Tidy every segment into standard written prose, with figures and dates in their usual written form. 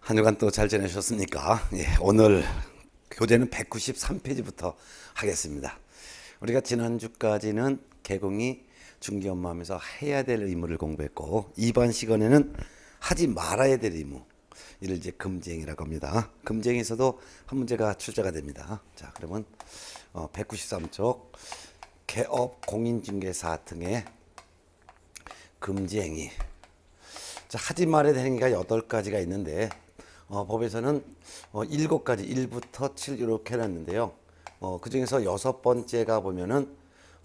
한 주간 또 잘 지내셨습니까? 예, 오늘 교재는 193페이지부터 하겠습니다. 우리가 지난주까지는 개공이 중기업무하면서 해야 될 의무를 공부했고, 이번 시간에는 하지 말아야 될 의무, 이를 이제 금지행위라고 합니다. 금지행위에서도 한 문제가 출제가 됩니다. 자, 그러면 193쪽 개업 공인중개사 등의 금지행위. 자, 하지 말아야 될 행위가 8가지가 있는데 법에서는 7가지 1부터 7 이렇게 해놨는데요. 그 중에서 6번째가 보면은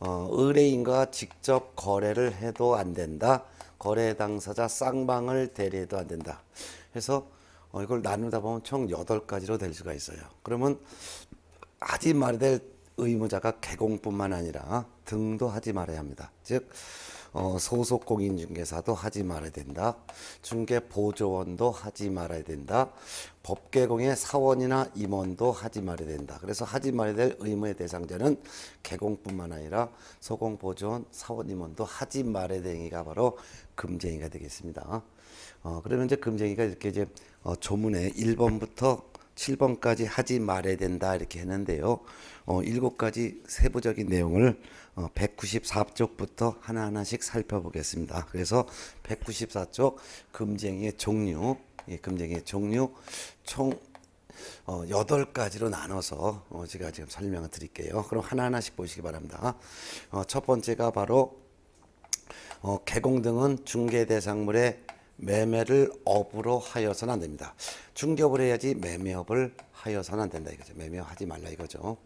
의뢰인과 직접 거래를 해도 안 된다. 거래 당사자 쌍방을 대리해도 안 된다. 해서 이걸 나누다 보면 총 8가지로 될 수가 있어요. 그러면 하지 말아야 될 의무자가 개공뿐만 아니라 등도 하지 말아야 합니다. 즉 소속 공인중개사도 하지 말아야 된다. 중개보조원도 하지 말아야 된다. 법개공의 사원이나 임원도 하지 말아야 된다. 그래서 하지 말아야 될 의무의 대상자는 개공뿐만 아니라 소공보조원, 사원, 임원도 하지 말아야 될 행위가 바로 금지행위가 되겠습니다. 그러면 이제 금지행위가 이렇게 이제 조문에 1번부터 7번까지 하지 말아야 된다 이렇게 했는데요. 7가지 세부적인 내용을 194쪽부터 하나하나씩 살펴보겠습니다. 그래서 194쪽 금지행위의 종류, 금지행위의 종류 총 8가지로 나눠서 제가 지금 설명을 드릴게요. 그럼 하나하나씩 보시기 바랍니다. 첫 번째가 바로 개공 등은 중개 대상물의 매매를 업으로 하여서는 안 됩니다. 중개업을 해야지 매매업을 하여서는 안 된다 이거죠. 매매하지 말라 이거죠.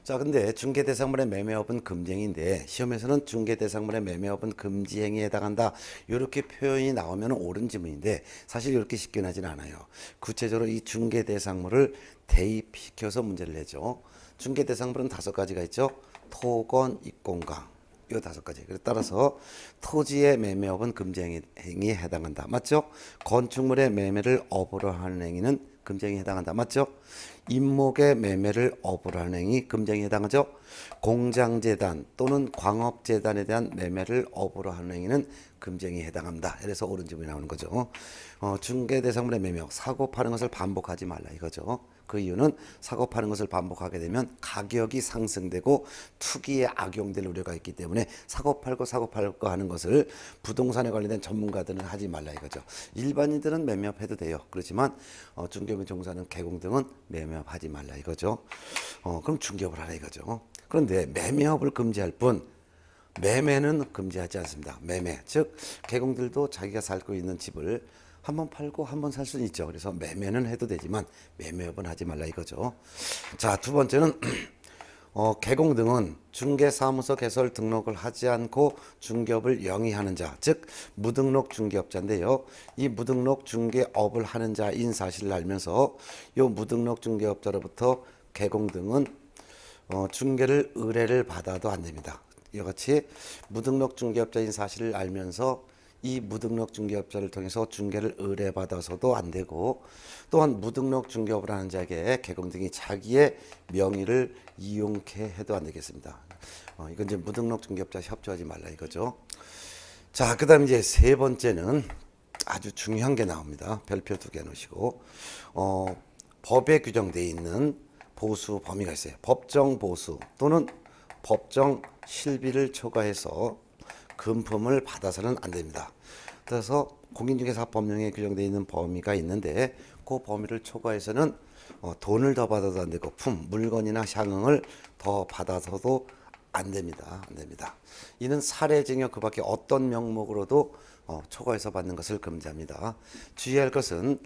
자, 근데 중개대상물의 매매업은 금지행위인데 시험에서는 중개대상물의 매매업은 금지행위에 해당한다 이렇게 표현이 나오면 옳은 지문인데 사실 이렇게 쉽게 나진 않아요. 구체적으로 이 중개대상물을 대입시켜서 문제를 내죠. 중개대상물은 5가지가 있죠. 토건, 입공강 이 5가지. 따라서 토지의 매매업은 금지행위에 해당한다. 맞죠? 건축물의 매매를 업으로 하는 행위는 금지행위에 해당한다. 맞죠? 임목의 매매를 업으로 하는 행위 금지행위에 해당하죠? 공장재단 또는 광업재단에 대한 매매를 업으로 하는 행위는 금지행위에 해당합니다. 그래서 옳은 지문이 나오는 거죠. 중개대상물의 매매업, 사고 파는 것을 반복하지 말라 이거죠. 그 이유는 사고 파는 것을 반복하게 되면 가격이 상승되고 투기에 악용될 우려가 있기 때문에 사고 팔고 하는 것을 부동산에 관련된 전문가들은 하지 말라 이거죠. 일반인들은 매매업 해도 돼요. 그렇지만 중개업인 종사는 개공 등은 매매업 하지 말라 이거죠. 그럼 중개업을 하라 이거죠. 그런데 매매업을 금지할 뿐 매매는 금지하지 않습니다. 매매, 즉 개공들도 자기가 살고 있는 집을 한번 팔고 한번 살 수는 있죠. 그래서 매매는 해도 되지만 매매업은 하지 말라 이거죠. 자, 두 번째는 개공 등은 중개사무소 개설 등록을 하지 않고 중개업을 영위하는 자, 즉 무등록 중개업자인데요. 이 무등록 중개업을 하는 자인 사실을 알면서 이 무등록 중개업자로부터 개공 등은 중개를 의뢰를 받아도 안 됩니다. 이와 같이 무등록 중개업자인 사실을 알면서 이 무등록 중개업자를 통해서 중개를 의뢰받아서도 안 되고 또한 무등록 중개업을 하는 자에게 개공 등이 자기의 명의를 이용케 해도 안 되겠습니다. 이건 이제 무등록 중개업자 협조하지 말라 이거죠. 자, 그 다음 이제 세 번째는 아주 중요한 게 나옵니다. 별표 2개 놓으시고 법에 규정되어 있는 보수 범위가 있어요. 법정 보수 또는 법정 실비를 초과해서 금품을 받아서는 안 됩니다. 그래서 공인중개사법령에 규정되어 있는 범위가 있는데 그 범위를 초과해서는 돈을 더 받아도 안 되고 물건이나 향응을 더 받아서도 안 됩니다. 안 됩니다. 이는 살해증여 그 밖에 어떤 명목으로도 초과해서 받는 것을 금지합니다. 주의할 것은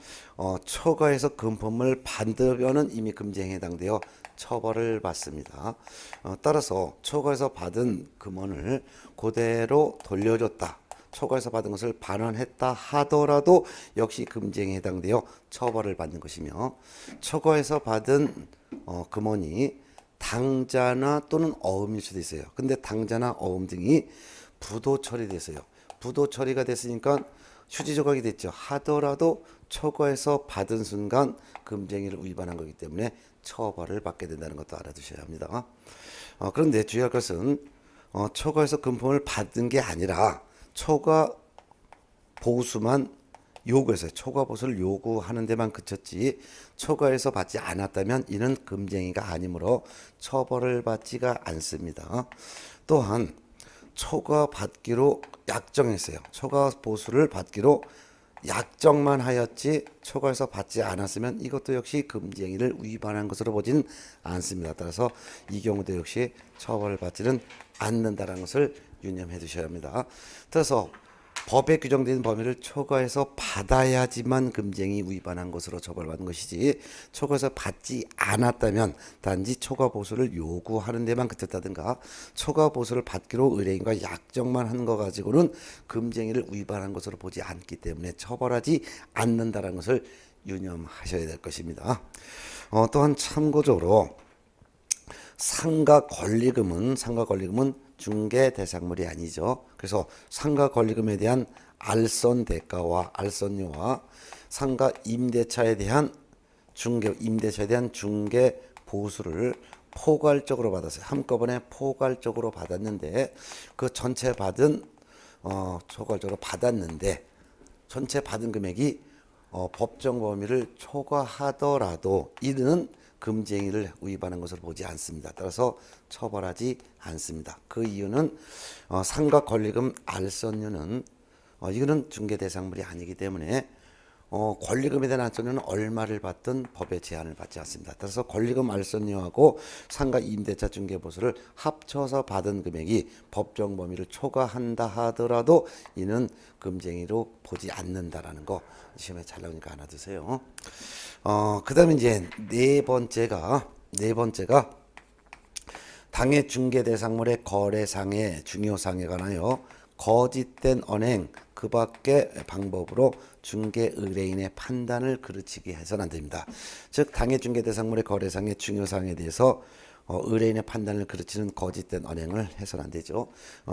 초과해서 금품을 받으면은 이미 금지행위에 해당되어 처벌을 받습니다. 따라서 초과해서 받은 금원을 그대로 돌려줬다. 초과해서 받은 것을 반환했다 하더라도 역시 금지행위에 해당되어 처벌을 받는 것이며 초과해서 받은 금원이 당자나 또는 어음일 수도 있어요. 근데 당자나 어음 등이 부도 처리됐어요. 부도 처리가 됐으니까 휴지 조각이 됐죠. 하더라도 초과해서 받은 순간 금지행위를 위반한 거기 때문에 처벌을 받게 된다는 것도 알아두셔야 합니다. 그런데 주의할 것은 초과해서 금품을 받은 게 아니라 초과 보수만 요구해서 초과 보수를 요구하는 데만 그쳤지 초과해서 받지 않았다면 이는 금쟁이가 아니므로 처벌을 받지가 않습니다. 또한 초과 받기로 약정했어요. 초과 보수를 받기로 약정만 하였지 초과해서 받지 않았으면 이것도 역시 금지행위를 위반한 것으로 보지는 않습니다. 따라서 이 경우도 역시 처벌받지는 않는다는 것을 유념해 두셔야 합니다. 따라서 법에 규정된 범위를 초과해서 받아야지만 금지행위 위반한 것으로 처벌받는 것이지 초과해서 받지 않았다면 단지 초과 보수를 요구하는 데만 그쳤다든가 초과 보수를 받기로 의뢰인과 약정만 한 거 가지고는 금지행위를 위반한 것으로 보지 않기 때문에 처벌하지 않는다는 것을 유념하셔야 될 것입니다. 또한 참고적으로 상가 권리금은 중개 대상물이 아니죠. 그래서 상가 권리금에 대한 알선 대가와 알선료와 상가 임대차에 대한 중개 보수를 포괄적으로 받았어요. 한꺼번에 포괄적으로 받았는데 그 전체 받은 금액이 법정 범위를 초과하더라도 이는 금지행위를 위반한 것으로 보지 않습니다. 따라서 처벌하지 않습니다. 그 이유는 상가 권리금 알선료는 이거는 중개대상물이 아니기 때문에 권리금에 대한 알선료는 얼마를 받든 법의 제한을 받지 않습니다. 따라서 권리금 알선료하고 상가 임대차 중개보수를 합쳐서 받은 금액이 법정 범위를 초과한다 하더라도 이는 금지행위로 보지 않는다라는 거 시험에 잘 나오니까 하나 드세요. 그다음에 이제 네 번째가 당해 중개대상물의 거래상해 중요상에 관하여 거짓된 언행 그 밖의 방법으로 중개 의뢰인의 판단을 그르치게 해서는 안 됩니다. 즉 당해 중개대상물의 거래상의 중요사항에 대해서 의뢰인의 판단을 그르치는 거짓된 언행을 해서는 안 되죠.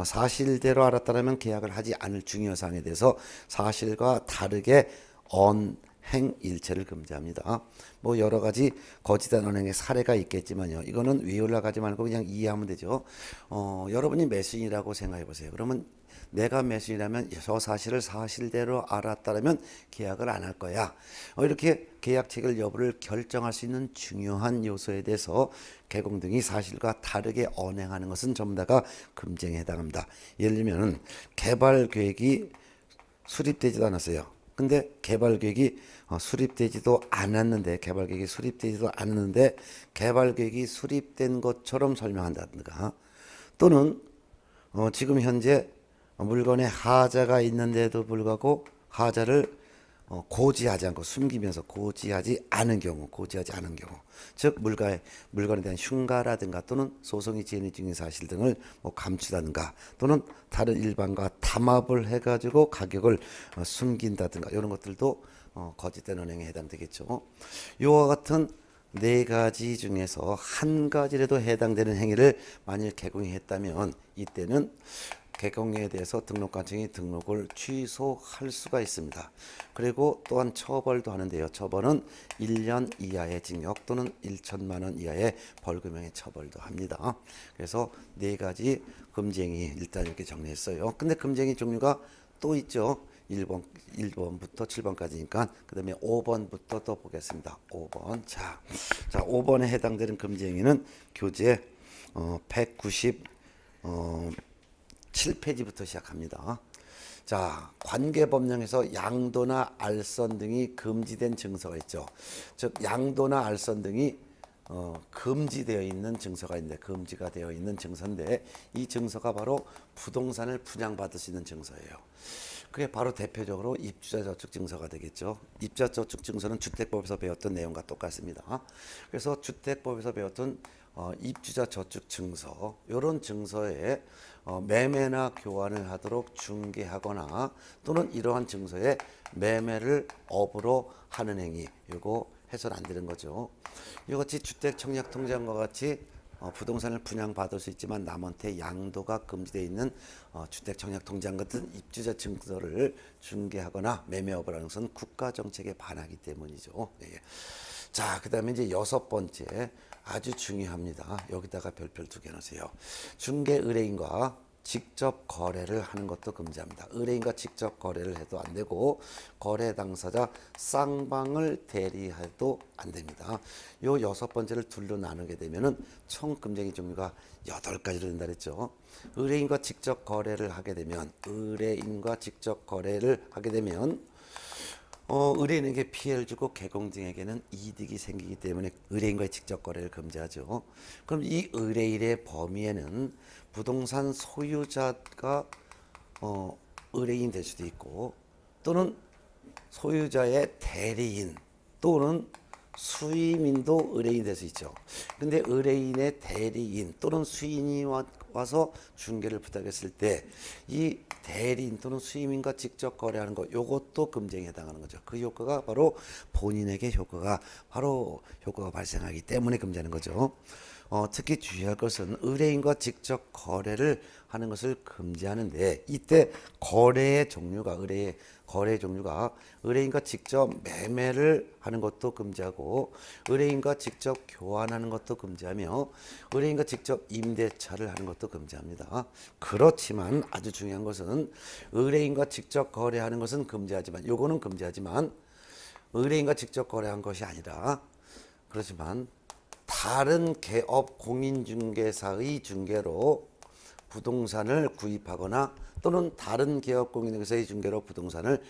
사실대로 알았다면 계약을 하지 않을 중요사항에 대해서 사실과 다르게 언행일체를 금지합니다. 뭐 여러 가지 거짓된 언행의 사례가 있겠지만요. 이거는 외우려고 하지 말고 그냥 이해하면 되죠. 여러분이 매수인이라고 생각해 보세요. 그러면 내가 매수인이라면 저 사실을 사실대로 알았다면 계약을 안 할 거야. 이렇게 계약 체결 여부를 결정할 수 있는 중요한 요소에 대해서 개공 등이 사실과 다르게 언행하는 것은 전부 다가 금지행위에 해당합니다. 예를 들면 개발 계획이 수립되지도 않았어요. 근데 개발 계획이 수립되지도 않았는데 개발 계획이 수립된 것처럼 설명한다든가 또는 지금 현재 물건에 하자가 있는데도 불구하고 하자를 고지하지 않고 숨기면서 고지하지 않은 경우 즉 물건에 대한 흉가라든가 또는 소송이 진행 중인 사실 등을 감추다든가 또는 다른 일반과 담합을 해가지고 가격을 숨긴다든가 이런 것들도 거짓된 언행에 해당되겠죠. 이와 같은 네 가지 중에서 한 가지라도 해당되는 행위를 만일 개공이 했다면 이때는 개공에 대해서 등록관청이 등록을 취소할 수가 있습니다. 그리고 또한 처벌도 하는데요. 처벌은 1년 이하의 징역 또는 1천만 원 이하의 벌금형의 처벌도 합니다. 그래서 네 가지 금지행위 일단 이렇게 정리했어요. 근데 금지행위 종류가 또 있죠. 1번부터 7번까지니까 그 다음에 5번부터 또 보겠습니다. 5번. 자, 5번에 해당되는 금지행위는 교재 197페이지부터 시작합니다. 자, 관계법령에서 양도나 알선 등이 금지된 증서가 있죠. 즉 양도나 알선 등이 금지되어 있는 증서가 있는데 금지가 되어 있는 증서인데 이 증서가 바로 부동산을 분양받을 수 있는 증서예요. 그게 바로 대표적으로 입주자저축증서가 되겠죠. 입주자저축증서는 주택법에서 배웠던 내용과 똑같습니다. 그래서 주택법에서 배웠던 입주자저축증서 이런 증서에 매매나 교환을 하도록 중개하거나 또는 이러한 증서에 매매를 업으로 하는 행위 이거 해서는 안 되는 거죠. 이같이 주택청약통장과 같이 부동산을 분양받을 수 있지만 남한테 양도가 금지되어 있는 주택청약통장 같은 입주자 증서를 중개하거나 매매업을 하는 것은 국가정책에 반하기 때문이죠. 예. 자, 그 다음에 이제 6번째 아주 중요합니다. 여기다가 별표 2개 넣으세요. 중개 의뢰인과 직접 거래를 하는 것도 금지합니다. 의뢰인과 직접 거래를 해도 안 되고 거래 당사자 쌍방을 대리해도 안 됩니다. 요 여섯 번째를 둘로 나누게 되면은 총 금쟁이 종류가 8가지로 된다 그랬죠. 의뢰인과 직접 거래를 하게 되면 의뢰인에게 피해를 주고 개공증에게는 이득이 생기기 때문에 의뢰인과의 직접 거래를 금지하죠. 그럼 이 의뢰인의 범위에는 부동산 소유자가 의뢰인 될 수도 있고 또는 소유자의 대리인 또는 수임인도 의뢰인 될 수 있죠. 근데 의뢰인의 대리인 또는 수인이 와서 중개를 부탁했을 때 이 대리인 또는 수임인과 직접 거래하는 것, 요것도 금쟁에 해당하는 거죠. 그 효과가 바로 본인에게 효과가 발생하기 때문에 금지하는 거죠. 특히 주의할 것은 의뢰인과 직접 거래를 하는 것을 금지하는데 이때 거래 종류가 의뢰인과 직접 매매를 하는 것도 금지하고 의뢰인과 직접 교환하는 것도 금지하며 의뢰인과 직접 임대차를 하는 것도 금지합니다. 그렇지만 아주 중요한 것은 의뢰인과 직접 거래하는 것은 금지하지만 의뢰인과 직접 거래한 것이 아니라 그렇지만 다른 개업 공인중개사의 중개로 부동산을 구입하거나 또는 다른 개업 공인중개사의 중개로 부동산을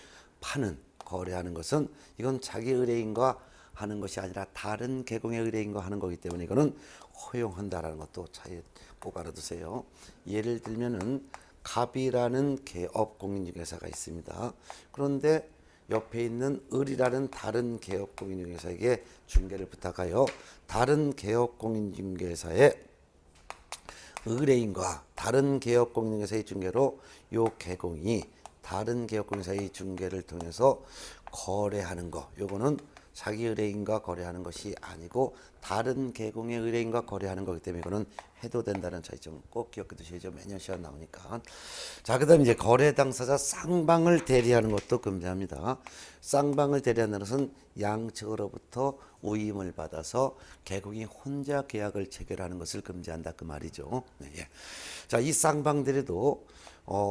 거래하는 것은 이건 자기 의뢰인과 하는 것이 아니라 다른 계공의 의뢰인과 하는 거기 때문에 이거는 허용한다라는 것도 차이 꼭 알아두세요. 예를 들면은 갑이라는 개업 공인중개사가 있습니다. 그런데 옆에 있는 을이라는 다른 개업 공인중개사에게 중개를 부탁하여 다른 개업 공인중개사의 의뢰인과 다른 개업 공인중개사의 중개로 요 개공이 다른 개업 공인중개사의 중개를 통해서 거래하는 거, 요거는 자기 의뢰인과 거래하는 것이 아니고 다른 개공의 의뢰인과 거래하는 거기 때문에 이거는 해도 된다는 차이점 꼭 기억해 두셔야죠. 매년 시험 나오니까. 자, 그다음 이제 거래 당사자 쌍방을 대리하는 것도 금지합니다. 쌍방을 대리하는 것은 양측으로부터 위임을 받아서 개공이 혼자 계약을 체결하는 것을 금지한다 그 말이죠. 네, 예. 자, 이 쌍방 대리도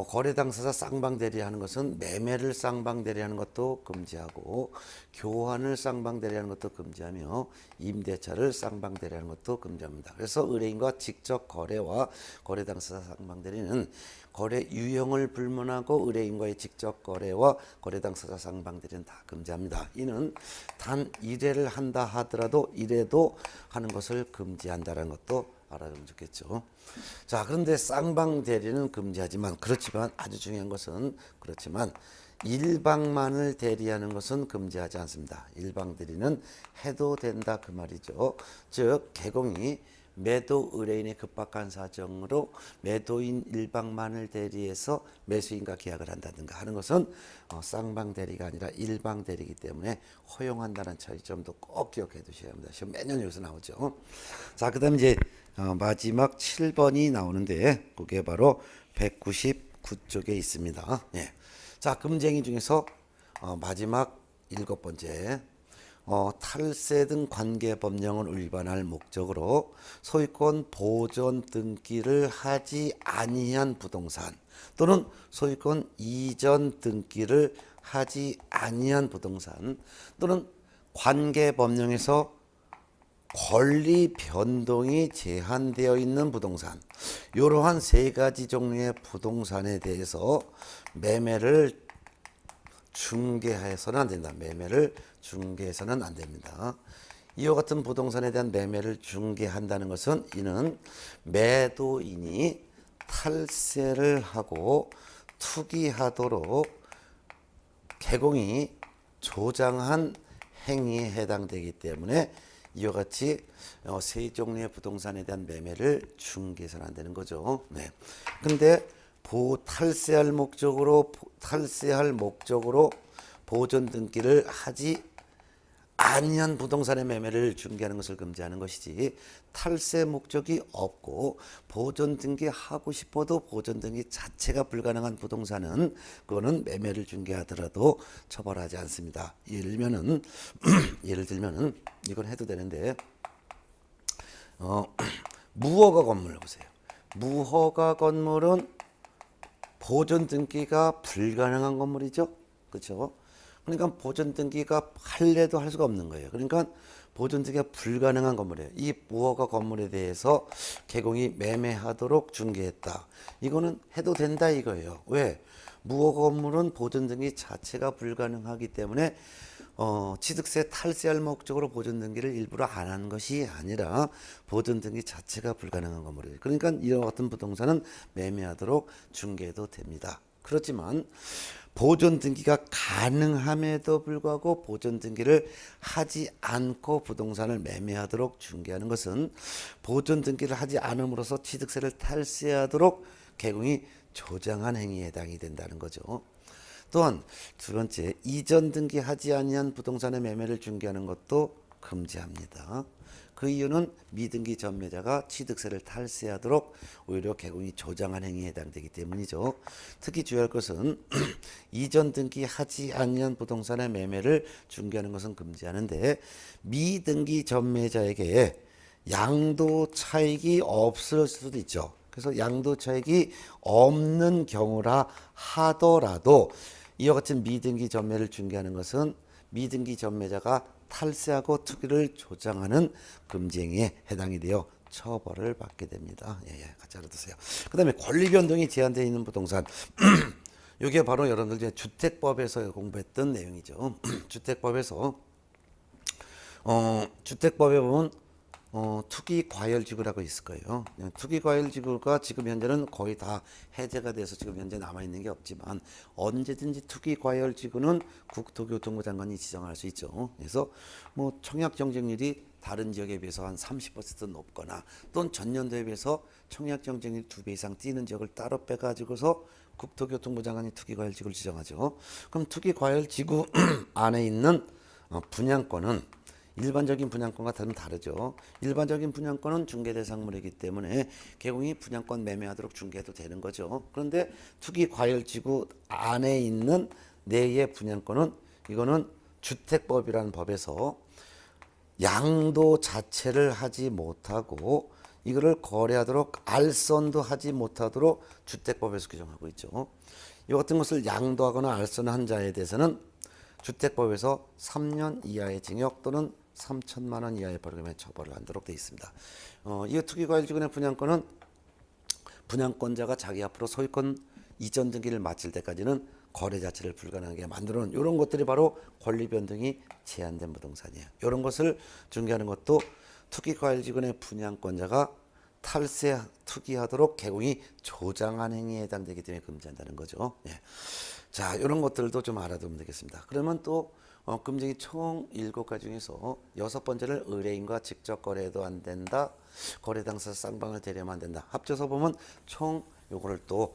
거래 당사자 쌍방 대리하는 것은 매매를 쌍방 대리하는 것도 금지하고 교환을 쌍방 대리하는 것도 금지하며 임대차를 쌍방 대리하는 것도 금지합니다. 그래서 의뢰인과 직접 거래와 거래 당사자 쌍방 대리는 거래 유형을 불문하고 의뢰인과의 직접 거래와 거래 당사자 쌍방 대리는 다 금지합니다. 이는 단 1회를 한다 하더라도 1회도 하는 것을 금지한다는 것도 알아두면 좋겠죠. 자, 그런데 쌍방 대리는 금지하지만 아주 중요한 것은 일방만을 대리하는 것은 금지하지 않습니다. 일방 대리는 해도 된다 그 말이죠. 즉 개공이 매도 의뢰인의 급박한 사정으로 매도인 일방만을 대리해서 매수인과 계약을 한다든가 하는 것은 쌍방 대리가 아니라 일방 대리이기 때문에 허용한다는 차이점도 꼭 기억해 두셔야 합니다. 시험 매년 여기서 나오죠. 자, 그다음 이제 마지막 7번이 나오는데 그게 바로 199쪽에 있습니다. 예. 자, 금쟁이 중에서 마지막 7번째 탈세 등 관계 법령을 위반할 목적으로 소유권 보존 등기를 하지 아니한 부동산 또는 소유권 이전 등기를 하지 아니한 부동산 또는 관계 법령에서 권리 변동이 제한되어 있는 부동산, 이러한 3가지 종류의 부동산에 대해서 매매를 중개해서는 안 된다. 매매를 중개해서는 안 됩니다. 이와 같은 부동산에 대한 매매를 중개한다는 것은 이는 매도인이 탈세를 하고 투기하도록 개공이 조장한 행위에 해당되기 때문에 이와 같이 3종류의 부동산에 대한 매매를 중개해서는 안 되는 거죠. 네. 근데 탈세할 목적으로 보존 등기를 하지 아니한 부동산의 매매를 중개하는 것을 금지하는 것이지 탈세 목적이 없고 보존 등기하고 싶어도 보존 등기 자체가 불가능한 부동산은 그거는 매매를 중개하더라도 처벌하지 않습니다. 예를 들면은 이건 해도 되는데 무허가 건물 보세요. 무허가 건물은 보존 등기가 불가능한 건물이죠. 그렇죠? 그러니까 보존 등기가 할래도 할 수가 없는 거예요. 그러니까 보존 등기가 불가능한 건물이에요. 이 무허가 건물에 대해서 개공이 매매하도록 중개했다. 이거는 해도 된다 이거예요. 왜? 무허가 건물은 보존 등기 자체가 불가능하기 때문에 취득세 탈세할 목적으로 보존 등기를 일부러 안 한 것이 아니라 보존 등기 자체가 불가능한 건물이에요. 그러니까 이와 같은 부동산은 매매하도록 중개해도 됩니다. 그렇지만 보존 등기가 가능함에도 불구하고 보존 등기를 하지 않고 부동산을 매매하도록 중개하는 것은 보존 등기를 하지 않음으로써 취득세를 탈세하도록 개공이 조장한 행위에 해당이 된다는 거죠. 또한 두 번째, 이전 등기하지 아니한 부동산의 매매를 중개하는 것도 금지합니다. 그 이유는 미등기 전매자가 취득세를 탈세하도록 오히려 개공이 조장한 행위에 해당되기 때문이죠. 특히 주의할 것은 이전 등기하지 아니한 부동산의 매매를 중개하는 것은 금지하는데 미등기 전매자에게 양도 차익이 없을 수도 있죠. 그래서 양도 차익이 없는 경우라 하더라도 이와 같은 미등기 전매를 중개하는 것은 미등기 전매자가 탈세하고 투기를 조장하는 금지행위에 해당이 되어 처벌을 받게 됩니다. 같이 알아두세요. 그 다음에 권리 변동이 제한되어 있는 부동산. 이게 바로 여러분들 이제 주택법에서 공부했던 내용이죠. 주택법에서 주택법에 보면 투기 과열 지구라고 있을 거예요. 투기 과열 지구가 지금 현재는 거의 다 해제가 돼서 지금 현재 남아 있는 게 없지만 언제든지 투기 과열 지구는 국토교통부 장관이 지정할 수 있죠. 그래서 뭐 청약 경쟁률이 다른 지역에 비해서 한 30% 높거나 또는 전년도에 비해서 청약 경쟁률 2배 이상 뛰는 지역을 따로 빼가지고서 국토교통부 장관이 투기 과열 지구를 지정하죠. 그럼 투기 과열 지구 안에 있는 분양권은 일반적인 분양권과 다르죠. 일반적인 분양권은 중개 대상물이기 때문에 개공이 분양권 매매하도록 중개해도 되는 거죠. 그런데 투기 과열지구 안에 있는 내의 분양권은 이거는 주택법이라는 법에서 양도 자체를 하지 못하고 이거를 거래하도록 알선도 하지 못하도록 주택법에서 규정하고 있죠. 이 같은 것을 양도하거나 알선한 자에 대해서는 주택법에서 3년 이하의 징역 또는 3천만 원 이하의 벌금에 처벌을 하도록 되어 있습니다. 이 투기과열지구의 분양권은 분양권자가 자기 앞으로 소유권 이전 등기를 마칠 때까지는 거래 자체를 불가능하게 만드는 이런 것들이 바로 권리 변동이 제한된 부동산이에요. 이런 것을 중개하는 것도 투기과열지구의 분양권자가 탈세 투기하도록 개공이 조장한 행위에 해당되기 때문에 금지한다는 거죠. 자, 이런 것들도 좀 알아두면 되겠습니다. 그러면 또 금지행위 총 7가지 중에서 6번째를 의뢰인과 직접 거래해도 안 된다. 거래 당사 쌍방을 대리하면 안 된다. 합쳐서 보면 총 요거를 또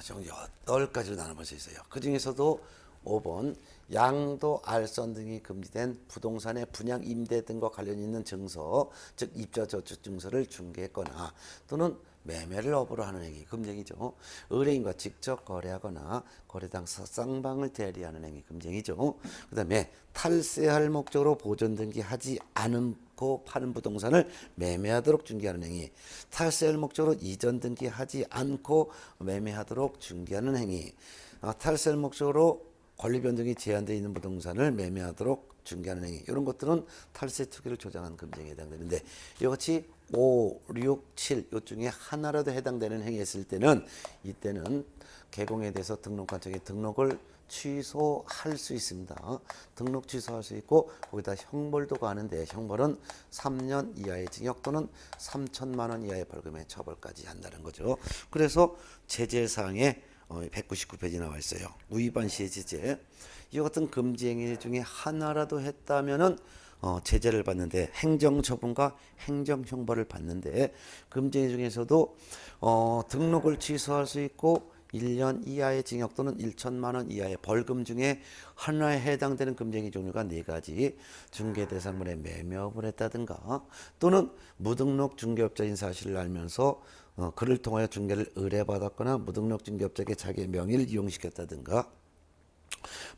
총 8가지로 나눠볼 수 있어요. 그 중에서도 5번 양도, 알선 등이 금지된 부동산의 분양, 임대 등과 관련 있는 증서, 즉 입주자 저축 증서를 중개했거나 또는 매매를 업으로 하는 행위 금지행위죠. 의뢰인과 직접 거래하거나 거래 당사 쌍방을 대리하는 행위 금지행위죠. 그다음에 탈세할 목적으로 보존 등기하지 않고 파는 부동산을 매매하도록 중개하는 행위, 탈세할 목적으로 이전 등기하지 않고 매매하도록 중개하는 행위, 탈세할 목적으로 권리 변동이 제한되어 있는 부동산을 매매하도록 중개하는 행위, 이런 것들은 탈세 투기를 조장하는 금지행위에 해당되는데 이같이 5, 6, 7 요 중에 하나라도 해당되는 행위였을 때는 이때는 개공에 대해서 등록관청에 등록을 취소할 수 있습니다. 등록 취소할 수 있고 거기다 형벌도 가는데 형벌은 3년 이하의 징역 또는 3천만 원 이하의 벌금에 처벌까지 한다는 거죠. 그래서 제재사항에 199페이지 나와 있어요. 위반 시의 제재. 이 같은 금지 행위 중에 하나라도 했다면은 제재를 받는데 행정처분과 행정형벌을 받는데 금지 행위 중에서도 등록을 취소할 수 있고 1년 이하의 징역 또는 1천만 원 이하의 벌금 중에 하나에 해당되는 금지 행위 종류가 4가지. 중개 대상물의 매매업을 했다든가 또는 무등록 중개업자인 사실을 알면서 그를 통하여 중개를 의뢰받았거나 무등록 중개업자에게 자기의 명의를 이용시켰다든가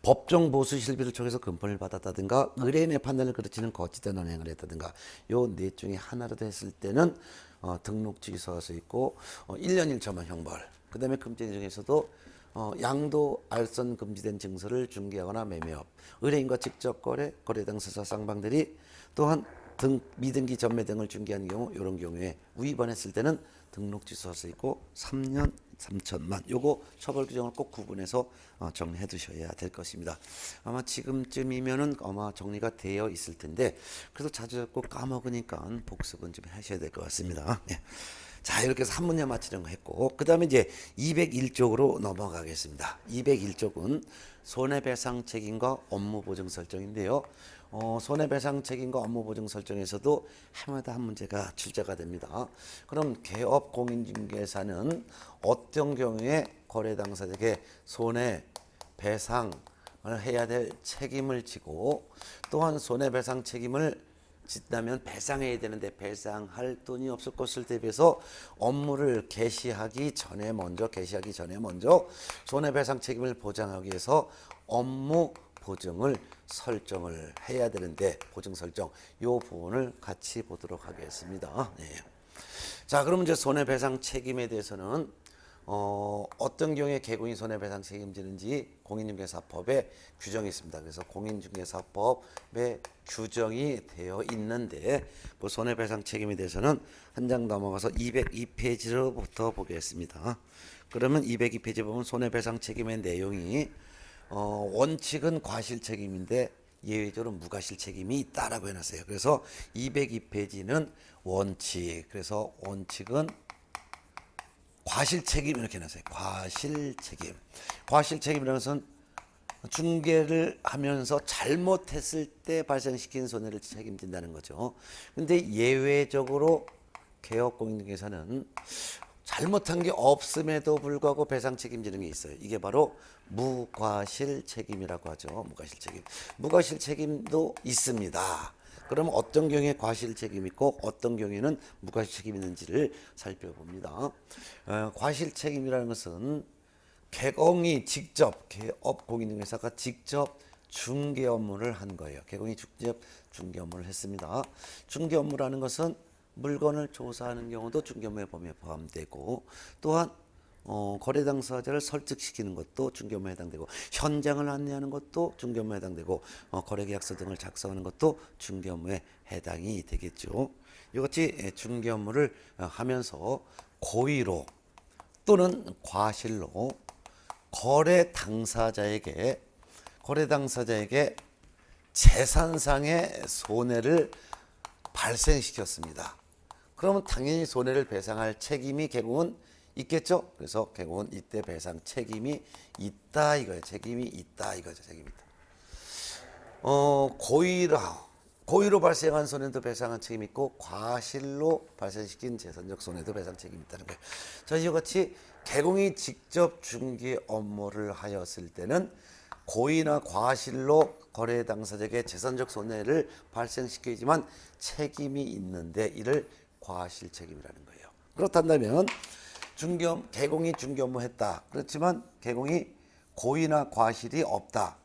법정 보수 실비를 통해서 금품을 받았다든가 의뢰인의 판단을 그르치는 거짓된 언행을 했다든가 요 넷 중에 하나라도 했을 때는 등록 취소할 수 있고 1년 1천만 형벌 그다음에 금지 중에서도 양도 알선 금지된 증서를 중개하거나 매매업, 의뢰인과 직접 거래, 거래 당사자 쌍방들이 또한 미등기 전매 등을 중개하는 경우, 이런 경우에 위반했을 때는 등록 취소할 수 있고 3년 3천만. 요거 처벌 규정을 꼭 구분해서 정리해 두셔야 될 것입니다. 아마 지금쯤이면은 아마 정리가 되어 있을 텐데, 그래도 자주 자꾸 까먹으니까 복습은 좀 하셔야 될 것 같습니다. 예. 자, 이렇게 해서 한 문제 맞히는 거 했고, 그 다음에 이제 201쪽으로 넘어가겠습니다. 201쪽은 손해배상 책임과 업무 보증 설정인데요. 손해배상 책임과 업무 보증 설정에서도 해마다 한 문제가 출제가 됩니다. 그럼 개업 공인중개사는 어떤 경우에 거래 당사자에게 손해배상을 해야 될 책임을 지고, 또한 손해배상 책임을 짓다면 배상해야 되는데 배상할 돈이 없을 것을 대비해서 업무를 개시하기 전에 먼저 손해배상 책임을 보장하기 위해서 업무 보증을 설정을 해야 되는데, 보증 설정 요 부분을 같이 보도록 하겠습니다. 네. 자, 그러면 이제 손해배상 책임에 대해서는 어떤 경우에 개공이 손해배상 책임지는지 공인중개사법에 규정이 있습니다. 그래서 공인중개사법에 규정이 되어 있는데, 그 손해배상 책임에 대해서는 한 장 넘어가서 202페이지로부터 보겠습니다. 그러면 202페이지 보면 손해배상 책임의 내용이 원칙은 과실 책임인데 예외적으로 무과실 책임이 있다라고 해놨어요. 그래서 202페이지는 원칙, 그래서 원칙은 과실 책임 이렇게 해놨어요. 과실 책임. 과실 책임이라는 것은 중개를 하면서 잘못했을 때 발생시킨 손해를 책임진다는 거죠. 근데 예외적으로 개업공인중개사는 잘못한 게 없음에도 불구하고 배상 책임지는 게 있어요. 이게 바로 무과실 책임이라고 하죠. 무과실 책임. 무과실 책임도 있습니다. 그럼 어떤 경우에 과실 책임이 있고 어떤 경우에는 무과실 책임이 있는지를 살펴봅니다. 과실 책임이라는 것은 개공이 직접, 개업공인중개사가 직접 중개 업무를 한 거예요. 개공이 직접 중개 업무를 했습니다. 중개 업무라는 것은 물건을 조사하는 경우도 중개 업무의 범위에 포함되고, 또한 거래 당사자를 설득시키는 것도 중개 업무에 해당되고, 현장을 안내하는 것도 중개 업무에 해당되고, 거래 계약서 등을 작성하는 것도 중개 업무에 해당이 되겠죠. 이같이 중개 업무를 하면서 고의로 또는 과실로 거래 당사자에게 재산상의 손해를 발생시켰습니다. 그러면 당연히 손해를 배상할 책임이 개공은 있겠죠. 그래서 개공은 이때 배상 책임이 있다 이거예요. 책임이 있다 이거죠. 책임이 있다. 고의로 발생한 손해도 배상한 책임이 있고, 과실로 발생시킨 재산적 손해도 배상 책임이 있다는 거예요. 자, 이와 같이 개공이 직접 중개 업무를 하였을 때는 고의나 과실로 거래 당사자에게 재산적 손해를 발생시키지만 책임이 있는데, 이를 과실 책임이라는 거예요. 그렇다면 개공이 중개 업무 했다. 그렇지만 개공이 고의나 과실이 없다.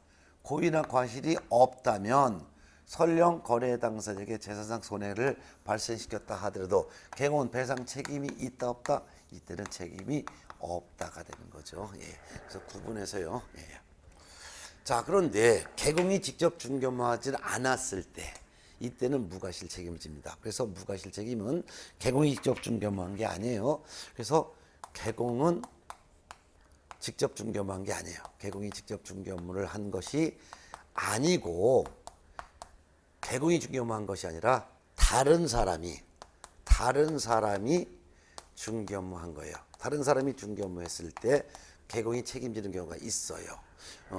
고의나 과실이 없다면 설령 거래 당사자에게 재산상 손해를 발생시켰다 하더라도 개공은 배상 책임이 있다 없다? 이때는 책임이 없다가 되는 거죠. 예. 그래서 구분해서요. 예. 자, 그런데 개공이 직접 중개 업무하지 않았을 때 이때는 무과실 책임을 집니다. 그래서 무과실 책임은 개공이 직접 중개 업무한 게 아니에요. 그래서 개공은 직접 중개 업무한 게 아니에요. 개공이 직접 중개 업무를 한 것이 아니고, 개공이 중개 업무한 것이 아니라 다른 사람이 중개 업무한 거예요. 다른 사람이 중개 업무했을 때 개공이 책임지는 경우가 있어요.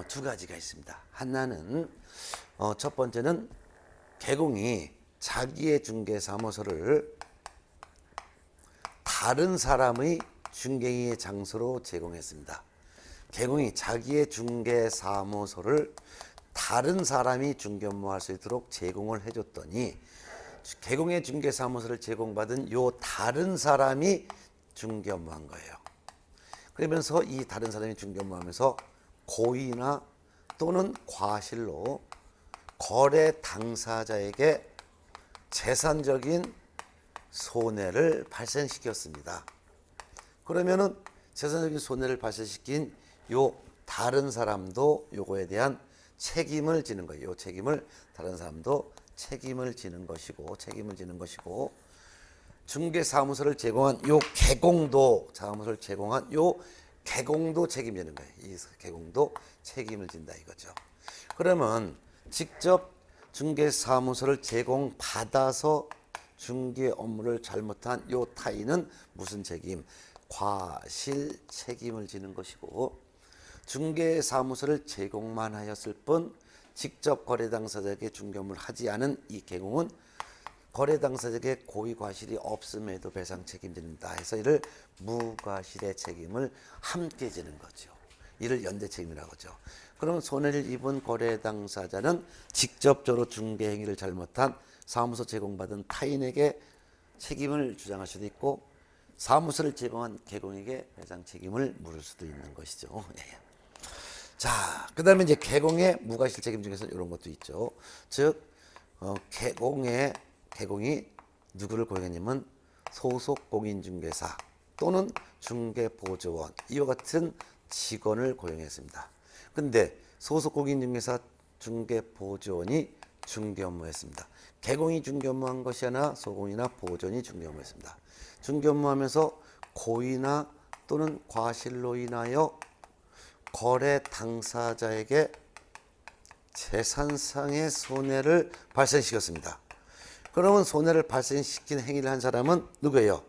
두 가지가 있습니다. 하나는 첫 번째는 개공이 자기의 중개 사무소를 다른 사람의 중개의 장소로 제공했습니다. 개공이 자기의 중개 사무소를 다른 사람이 중개 업무할 수 있도록 제공을 해줬더니, 개공의 중개 사무소를 제공받은 요 다른 사람이 중개 업무한 거예요. 그러면서 이 다른 사람이 중개 업무하면서 고의나 또는 과실로 거래 당사자에게 재산적인 손해를 발생시켰습니다. 그러면은 재산적인 손해를 발생시킨 요 다른 사람도 요거에 대한 책임을 지는 거예요. 요 책임을 다른 사람도 책임을 지는 것이고 중개사무소를 제공한 요 개공도 사무소를 제공한 요 개공도 책임지는 거예요. 이 개공도 책임을 진다 이거죠. 그러면 직접 중개사무소를 제공받아서 중개 업무를 잘못한 요 타인은 무슨 책임? 과실 책임을 지는 것이고 중개사무소를 제공만 하였을 뿐 직접 거래 당사자에게 중개 업무를 하지 않은 이 개공은 거래 당사자에게 고의 과실이 없음에도 배상 책임진다 해서 이를 무과실의 책임을 함께 지는 거죠. 이를 연대 책임이라고 하죠. 그러면 손해를 입은 거래 당사자는 직접적으로 중개 행위를 잘못한 사무소 제공받은 타인에게 책임을 주장할 수도 있고 사무소를 제공한 개공에게 배상 책임을 물을 수도 있는 것이죠. 예. 자, 그다음에 이제 개공의 무과실 책임 중에서 이런 것도 있죠. 즉 개공이 누구를 고용했냐면 소속 공인중개사 또는 중개보조원 이와 같은 직원을 고용했습니다. 근데 소속 공인중개사 중개보조원이 중개 업무했습니다. 개공이 중개 업무한 것이 아니라 소공이나 보조원이 중개 업무했습니다. 중개 업무하면서 고의나 또는 과실로 인하여 거래 당사자에게 재산상의 손해를 발생시켰습니다. 그러면 손해를 발생시킨 행위를 한 사람은 누구예요?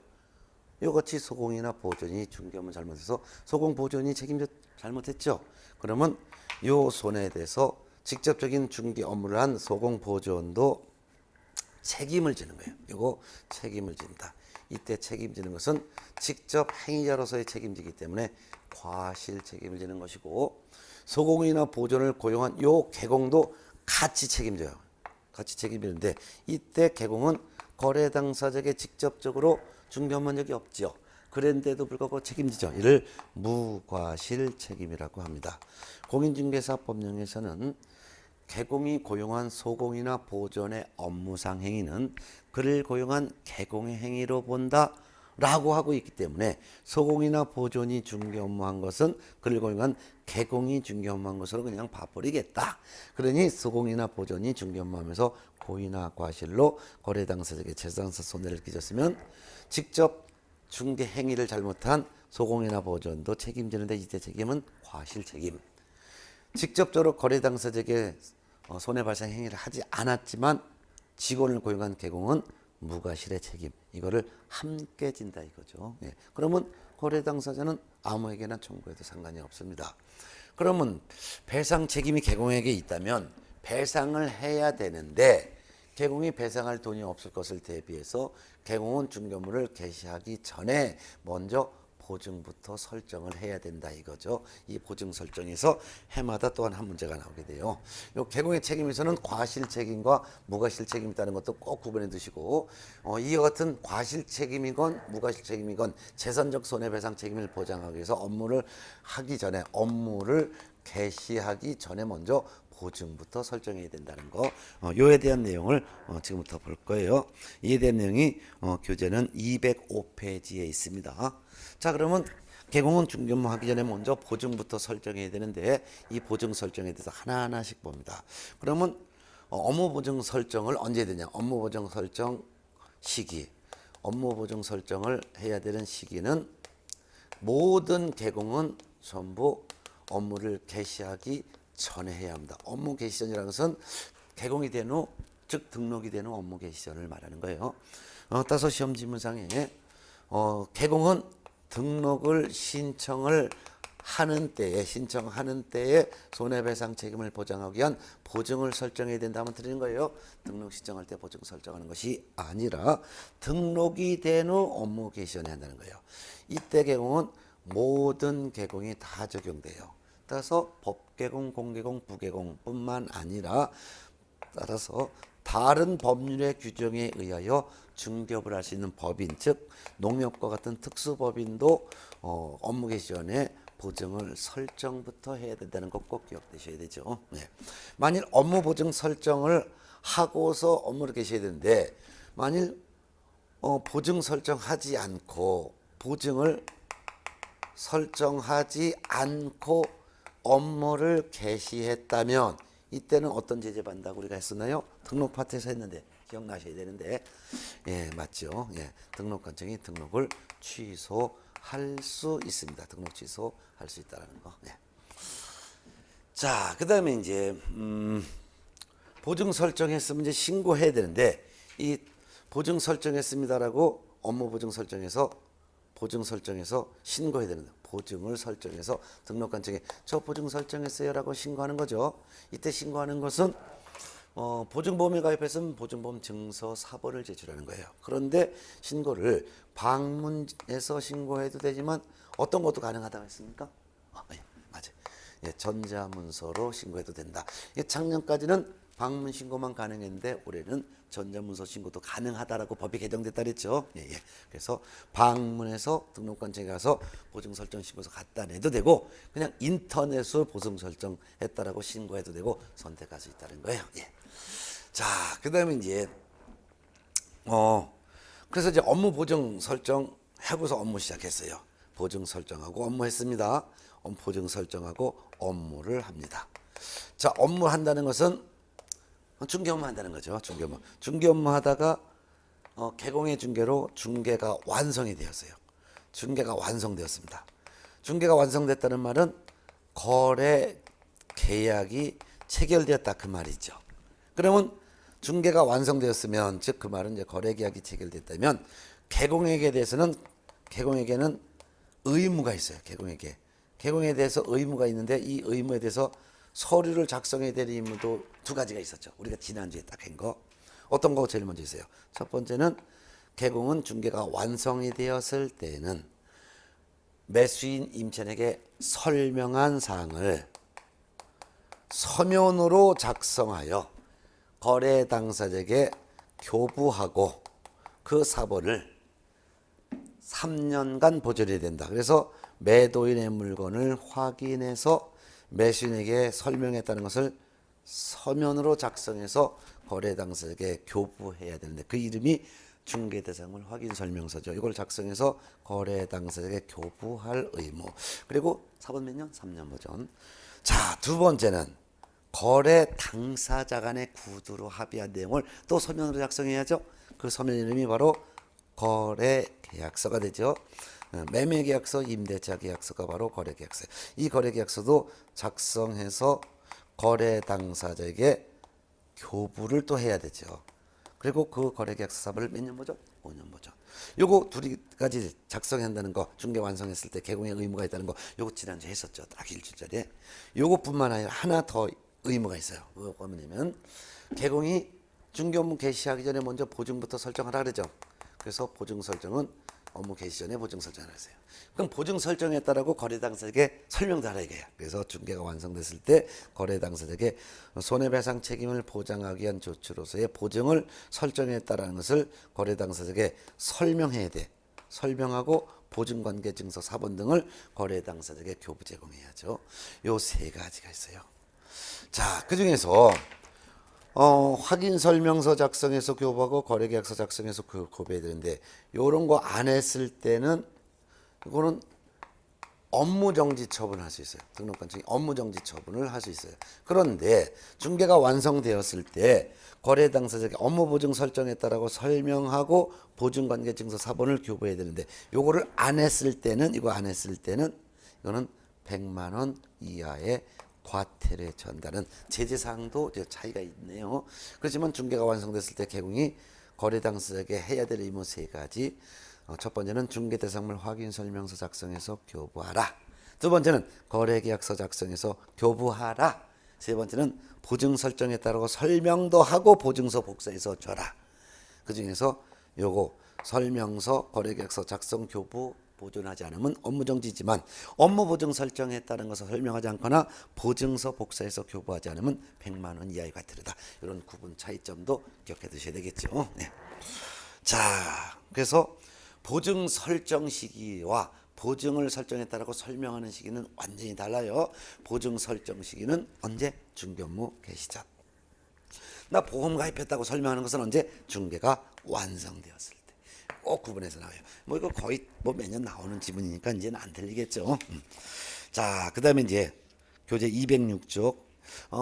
이같이 소공이나 보존이 중개 업무 잘못해서 소공 보존이 책임져 잘못했죠. 그러면 이 손해에 대해서 직접적인 중개 업무를 한 소공 보존도 책임을 지는 거예요. 이거 책임을 진다. 이때 책임지는 것은 직접 행위자로서의 책임지기 때문에 과실 책임을 지는 것이고 소공이나 보존을 고용한 요 개공도 같이 책임져요. 같이 책임지는데 이때 개공은 거래 당사자에게 직접적으로 중개 업무한 적이 없죠. 그런데도 불구하고 책임지죠. 이를 무과실 책임이라고 합니다. 공인중개사 법령에서는 개공이 고용한 소공이나 보존의 업무상 행위는 그를 고용한 개공의 행위로 본다 라고 하고 있기 때문에 소공이나 보존이 중개 업무한 것은 그를 고용한 개공이 중개 업무한 것으로 그냥 봐버리겠다. 그러니 소공이나 보존이 중개 업무하면서 고의나 과실로 거래 당사자에게 재산상 손해를 끼쳤으면 직접 중개 행위를 잘못한 소공이나 보존도 책임지는데 이때 책임은 과실 책임. 직접적으로 거래 당사자에게 손해 발생 행위를 하지 않았지만 직원을 고용한 개공은 무과실의 책임. 이거를 함께 진다 이거죠. 예. 그러면 거래 당사자는 아무에게나 청구해도 상관이 없습니다. 그러면 배상 책임이 개공에게 있다면 배상을 해야 되는데 개공이 배상할 돈이 없을 것을 대비해서 개공은 중개업무를 개시하기 전에 먼저 보증부터 설정을 해야 된다 이거죠. 이 보증 설정에서 해마다 또한 한 문제가 나오게 돼요. 요 개공의 책임에서는 과실 책임과 무과실 책임이 있다는 것도 꼭 구분해 두시고 이와 같은 과실 책임이건 무과실 책임이건 재산적 손해배상 책임을 보장하기 위해서 업무를 개시하기 전에 먼저 보증부터 설정해야 된다는 거, 요에 대한 내용을 지금부터 볼 거예요. 이에 대한 내용이 교재는 205페이지에 있습니다. 자, 그러면 개공은 중개 업무 하기 전에 먼저 보증부터 설정해야 되는데 이 보증 설정에 대해서 하나하나씩 봅니다. 그러면 업무 보증 설정을 언제 해야 되냐? 업무 보증 설정 시기. 업무 보증 설정을 해야 되는 시기는 모든 개공은 전부 업무를 개시하기 전에 해야 합니다. 업무 개시 전이라는 것은 개공이 된 후, 즉 등록이 된 후 업무 개시 전을 말하는 거예요. 따라서 시험 지문상에 개공은 등록을 신청하는 때에 손해배상 책임을 보장하기 위한 보증을 설정해야 된다면 드리는 거예요. 등록 신청할 때 보증 설정하는 것이 아니라 등록이 된 후 업무 개시 전에 한다는 거예요. 이때 개공은 모든 개공이 다 적용돼요. 따라서 법개공, 공개공, 부개공뿐만 아니라 따라서 다른 법률의 규정에 의하여 중개업을 할 수 있는 법인, 즉 농협과 같은 특수법인도 업무 개시 전에 보증을 설정부터 해야 된다는 거 꼭 기억되셔야 되죠. 네. 만일 업무 보증 설정을 하고서 업무를 개시해야 되는데 만일 보증 설정하지 않고 보증을 설정하지 않고 업무를 개시했다면 이때는 어떤 제재 받는다고 우리가 했었나요? 등록 파트에서 했는데 기억나셔야 되는데 예 맞죠? 예 등록관청이 등록을 취소할 수 있습니다. 등록 취소할 수 있다는 거. 예. 자 그다음에 이제 보증 설정했으면 이제 신고해야 되는데 이 보증 설정했습니다라고 업무 보증 설정해서 신고해야 되는데 보증을 설정해서 등록관청에 저 보증 설정했어요라고 신고하는 거죠. 이때 신고하는 것은 보증보험에 가입했으면 보증보험 증서 사본을 제출하는 거예요. 그런데 신고를 방문해서 신고해도 되지만 어떤 것도 가능하다고 했습니까? 예, 맞아요. 예, 전자문서로 신고해도 된다. 작년까지는 방문 신고만 가능했는데 올해는 전자문서 신고도 가능하다라고 법이 개정됐다 그랬죠. 예, 예. 그래서 방문해서 등록관청에 가서 보증 설정 신고서 갖다 내도 되고 그냥 인터넷으로 보증 설정했다라고 신고해도 되고 선택할 수 있다는 거예요. 예. 자, 그다음에 이제 그래서 이제 업무 보증 설정 하고서 업무 시작했어요. 보증 설정하고 업무했습니다. 보증 설정하고 업무를 합니다. 자, 업무 한다는 것은 중개 업무 한다는 거죠. 중개 업무 하다가 개공의 중개로 중개가 완성이 되었어요. 중개가 완성되었습니다. 중개가 완성됐다는 말은 거래 계약이 체결되었다 그 말이죠. 그러면 중개가 완성되었으면 즉 그 말은 이제 거래 계약이 체결됐다면 개공에게는 의무가 있어요. 개공에 대해서 의무가 있는데 이 의무에 대해서 서류를 작성해야 될 의무도 두 가지가 있었죠. 우리가 지난주에 딱 한 거. 어떤 거 제일 먼저 있어요? 첫 번째는 개공은 중개가 완성이 되었을 때는 매수인 임차인에게 설명한 사항을 서면으로 작성하여 거래 당사자에게 교부하고 그 사본을 3년간 보존해야 된다. 그래서 매도인의 물건을 확인해서 매수인에게 설명했다는 것을 서면으로 작성해서 거래 당사자에게 교부해야 되는데 그 이름이 중개대상물 확인 설명서죠. 이걸 작성해서 거래 당사자에게 교부할 의무. 그리고 사본 몇 년? 3년 보존. 자, 두 번째는 거래 당사자 간의 구두로 합의한 내용을 또 서면으로 작성해야죠. 그 서면 이름이 바로 거래 계약서가 되죠. 매매 계약서, 임대차 계약서가 바로 거래 계약서. 이 거래 계약서도 작성해서 거래 당사자에게 교부를 또 해야 되죠. 그리고 그 거래 계약서 사본을 몇 년 보죠? 5년 보죠. 요거 두 가지 작성한다는 거, 중개 완성했을 때 개공의 의무가 있다는 거, 요거 지난주에 했었죠. 딱 일주일짜리. 요것뿐만 아니라 하나 더 의무가 있어요. 그거 뭐냐면 개공이 중개 업무 개시하기 전에 먼저 보증부터 설정하라 그러죠. 그래서 보증 설정은 업무 개시 전에 보증 설정을 하세요. 그럼 보증 설정에 따르고 거래 당사자에게 설명도 하라 이거야. 그래서 중개가 완성됐을 때 거래 당사자에게 손해배상 책임을 보장하기 위한 조치로서의 보증을 설정했다라는 것을 거래 당사자에게 설명해야 돼. 설명하고 보증관계증서 사본 등을 거래 당사자에게 교부 제공해야죠. 요 세 가지가 있어요. 자, 그 중에서 확인 설명서 작성해서 교부하고 거래계약서 작성해서 교부해야 되는데 이런 거 안 했을 때는 이거는 업무정지 처분할 수 있어요. 등록관청이 업무정지 처분을 할 수 있어요. 그런데 중개가 완성되었을 때 거래 당사자에게 업무보증 설정에 따라고 설명하고 보증관계증서 사본을 교부해야 되는데 요거를 안 했을 때는 이거는 100만 원 이하의 과태료에 처한다는 제재사항도 차이가 있네요. 그렇지만 중개가 완성됐을 때 개공이 거래 당사자에게 해야 될 의무 세 가지. 첫 번째는 중개대상물 확인설명서 작성해서 교부하라. 두 번째는 거래계약서 작성해서 교부하라. 세 번째는 보증 설정에 따르고 설명도 하고 보증서 복사해서 줘라. 그 중에서 요거 설명서, 거래계약서 작성, 교부 보존하지 않으면 업무정지지만 업무보증 설정에 따른 것을 설명하지 않거나 보증서 복사해서 교부하지 않으면 100만 원 이하의 과태료다. 이런 구분 차이점도 기억해 두셔야 되겠죠. 네. 자, 그래서 보증 설정 시기와 보증을 설정에 따르고 설명하는 시기는 완전히 달라요. 보증 설정 시기는 언제? 중개업무 개시 전. 나 보험 가입했다고 설명하는 것은 언제? 중개가 완성되었을 때. 꼭 구분해서 나와요. 뭐 이거 거의 뭐 매년 나오는 지문이니까 이제는 안 틀리겠죠. 자, 그다음에 이제 교재 206쪽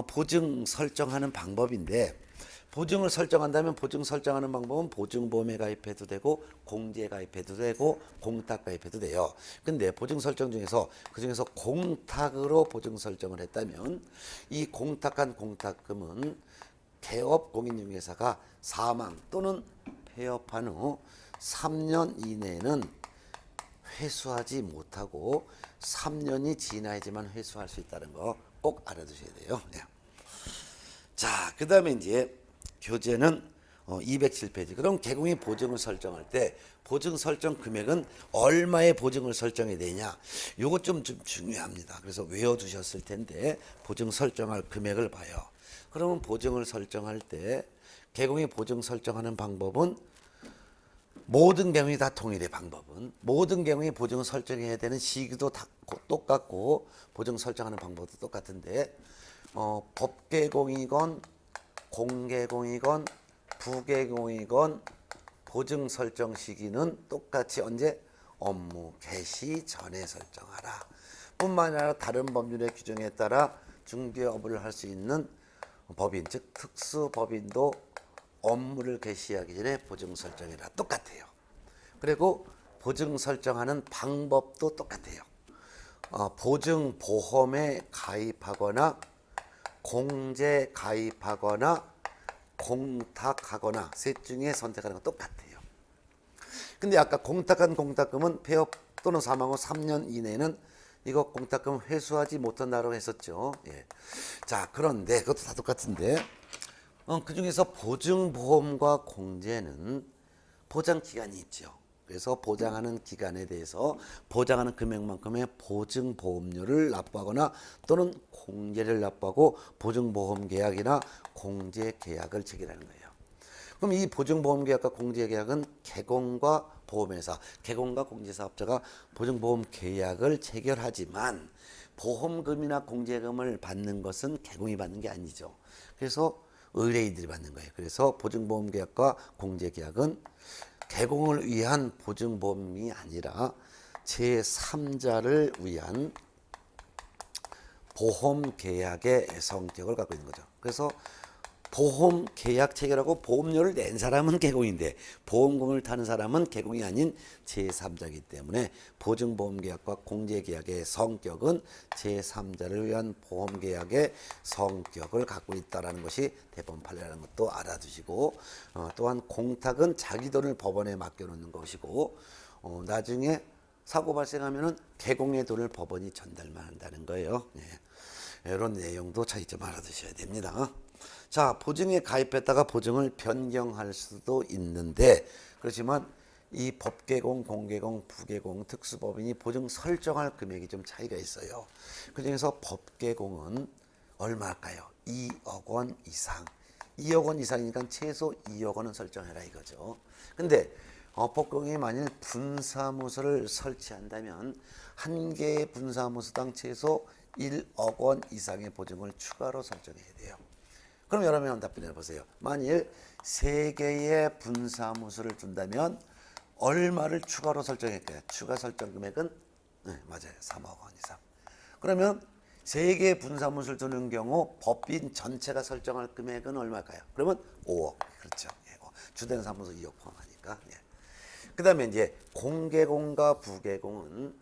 보증 설정하는 방법인데 보증을 설정한다면 보증 설정하는 방법은 보증보험에 가입해도 되고 공제에 가입해도 되고 공탁 가입해도 돼요. 근데 보증 설정 중에서 그중에서 공탁으로 보증 설정을 했다면 이 공탁한 공탁금은 개업 공인중개사가 사망 또는 폐업한 후 3년 이내에는 회수하지 못하고 3년이 지나야지만 회수할 수 있다는 거 꼭 알아두셔야 돼요. 네. 자, 그 다음에 이제 교재는 207페이지. 그럼 개공이 보증을 설정할 때 보증 설정 금액은 얼마의 보증을 설정해야 되냐? 요거 좀 중요합니다. 그래서 외워두셨을 텐데 보증 설정할 금액을 봐요. 그러면 보증을 설정할 때 개공이 보증 설정하는 방법은 모든 경우에 다 통일해. 방법은 모든 경우에 보증을 설정해야 되는 시기도 다 똑같고 보증 설정하는 방법도 똑같은데 법개공이건 공개공이건 부개공이건 보증 설정 시기는 똑같이 언제 업무 개시 전에 설정하라. 뿐만 아니라 다른 법률의 규정에 따라 중개업을 할 수 있는 법인 즉 특수법인도 업무를 개시하기 전에 보증 설정이라 똑같아요. 그리고 보증 설정하는 방법도 똑같아요. 보증보험에 가입하거나 공제 가입하거나 공탁하거나 셋 중에 선택하는 건 똑같아요. 근데 아까 공탁한 공탁금은 폐업 또는 사망 후 3년 이내는 이거 공탁금 회수하지 못한다고 했었죠. 예. 자, 그런데 그것도 다 똑같은데 그 중에서 보증보험과 공제는 보장 기간이 있죠. 그래서 보장하는 기간에 대해서 보장하는 금액만큼의 보증보험료를 납부하거나 또는 공제를 납부하고 보증보험 계약이나 공제 계약을 체결하는 거예요. 그럼 이 보증보험 계약과 공제 계약은 개공과 보험회사, 개공과 공제사업자가 보증보험 계약을 체결하지만 보험금이나 공제금을 받는 것은 개공이 받는 게 아니죠. 그래서 의뢰인들이 받는 거예요. 그래서 보증보험 계약과 공제 계약은 개공을 위한 보증보험이 아니라 제3자를 위한 보험 계약의 성격을 갖고 있는 거죠. 그래서 보험 계약 체결하고 보험료를 낸 사람은 개공인데 보험금을 타는 사람은 개공이 아닌 제3자이기 때문에 보증보험 계약과 공제 계약의 성격은 제3자를 위한 보험 계약의 성격을 갖고 있다는 것이 대법원 판례라는 것도 알아두시고 또한 공탁은 자기 돈을 법원에 맡겨놓는 것이고 나중에 사고 발생하면은 개공의 돈을 법원이 전달만 한다는 거예요. 네. 이런 내용도 차이점 알아두셔야 됩니다. 자, 보증에 가입했다가 보증을 변경할 수도 있는데 그렇지만 이 법개공, 공개공, 부개공, 특수법인이 보증 설정할 금액이 좀 차이가 있어요. 그중에서 법개공은 얼마일까요? 2억 원 이상. 2억 원 이상이니까 최소 2억 원은 설정해라 이거죠. 근데 법개공이 만일 분사무소를 설치한다면 한 개의 분사무소당 최소 1억 원 이상의 보증을 추가로 설정해야 돼요. 그럼 여러분 답변해 보세요. 만일 3개의 분사무소를 둔다면 얼마를 추가로 설정할까요? 추가 설정 금액은 맞아요. 3억 원 이상. 그러면 3개의 분사무소를 두는 경우 법인 전체가 설정할 금액은 얼마일까요? 그러면 5억. 그렇죠. 예, 주된 사무소 2억 포함하니까. 예. 그 다음에 이제 공개공과 부개공은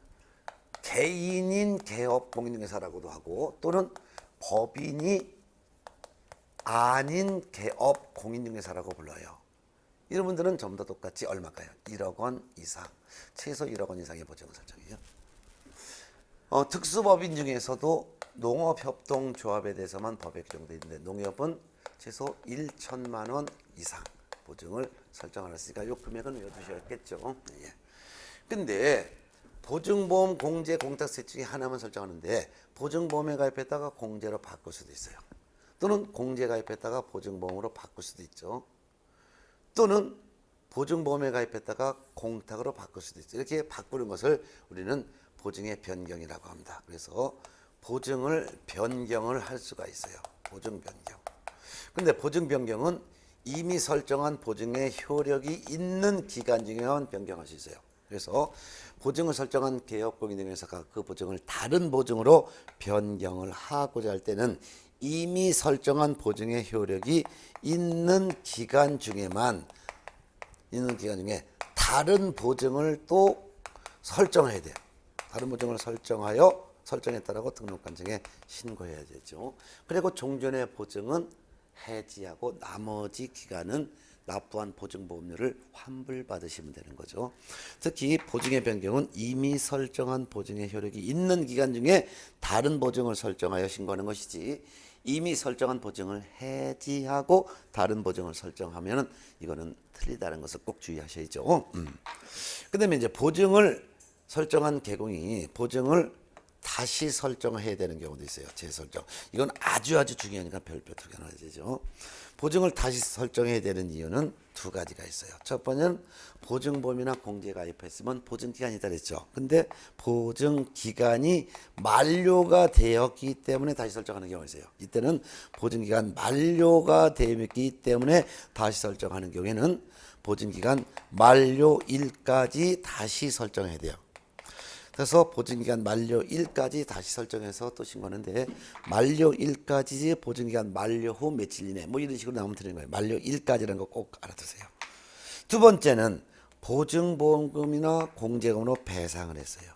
개인인 개업 공인중개사라고도 하고 또는 법인이 아닌 개업 공인중개사라고 불러요. 이런 분들은 전부 다 똑같이 얼마일까요? 1억 원 이상, 최소 1억 원 이상의 보증 설정이에요. 특수법인 중에서도 농업협동조합에 대해서만 법에 규정되어 있는데 농협은 최소 1천만 원 이상 보증을 설정하였으니까 이 금액은 외워두셔야겠죠. 예. 근데 보증보험, 공제, 공탁 셋 중에 하나만 설정하는데 보증보험에 가입했다가 공제로 바꿀 수도 있어요. 또는 공제 가입했다가 보증보험으로 바꿀 수도 있죠. 또는 보증보험에 가입했다가 공탁으로 바꿀 수도 있죠. 이렇게 바꾸는 것을 우리는 보증의 변경이라고 합니다. 그래서 보증을 변경을 할 수가 있어요. 보증 변경. 근데 보증 변경은 이미 설정한 보증의 효력이 있는 기간 중에만 변경할 수 있어요. 그래서 보증을 설정한 개업공인중개사가 그 보증을 다른 보증으로 변경을 하고자 할 때는 이미 설정한 보증의 효력이 있는 기간 중에 다른 보증을 또 설정해야 돼요. 다른 보증을 설정했다라고 등록관청에 신고해야 되죠. 그리고 종전의 보증은 해지하고 나머지 기간은 납부한 보증보험료를 환불받으시면 되는 거죠. 특히 보증의 변경은 이미 설정한 보증의 효력이 있는 기간 중에 다른 보증을 설정하여 신고하는 것이지, 이미 설정한 보증을 해지하고 다른 보증을 설정하면 이거는 틀리다는 것을 꼭 주의하셔야죠. 그다음에 이제 보증을 설정한 개공이 보증을 다시 설정해야 되는 경우도 있어요. 재설정. 이건 아주 중요하니까 별표 2개 넣어야 되죠. 보증을 다시 설정해야 되는 이유는 두 가지가 있어요. 첫 번째는 보증보험이나 공제 가입했으면 보증기간이다 그랬죠. 근데 보증기간이 만료가 되었기 때문에 다시 설정하는 경우가 있어요. 이때는 보증기간 만료가 되었기 때문에 다시 설정하는 경우에는 보증기간 만료일까지 다시 설정해야 돼요. 그래서 보증기간 만료일까지 다시 설정해서 또 신고하는데, 만료일까지 보증기간 만료 후 며칠 이내 뭐 이런 식으로 나오면 되는 거예요. 만료일까지라는 거 꼭 알아두세요. 두 번째는 보증보험금이나 공제금으로 배상을 했어요.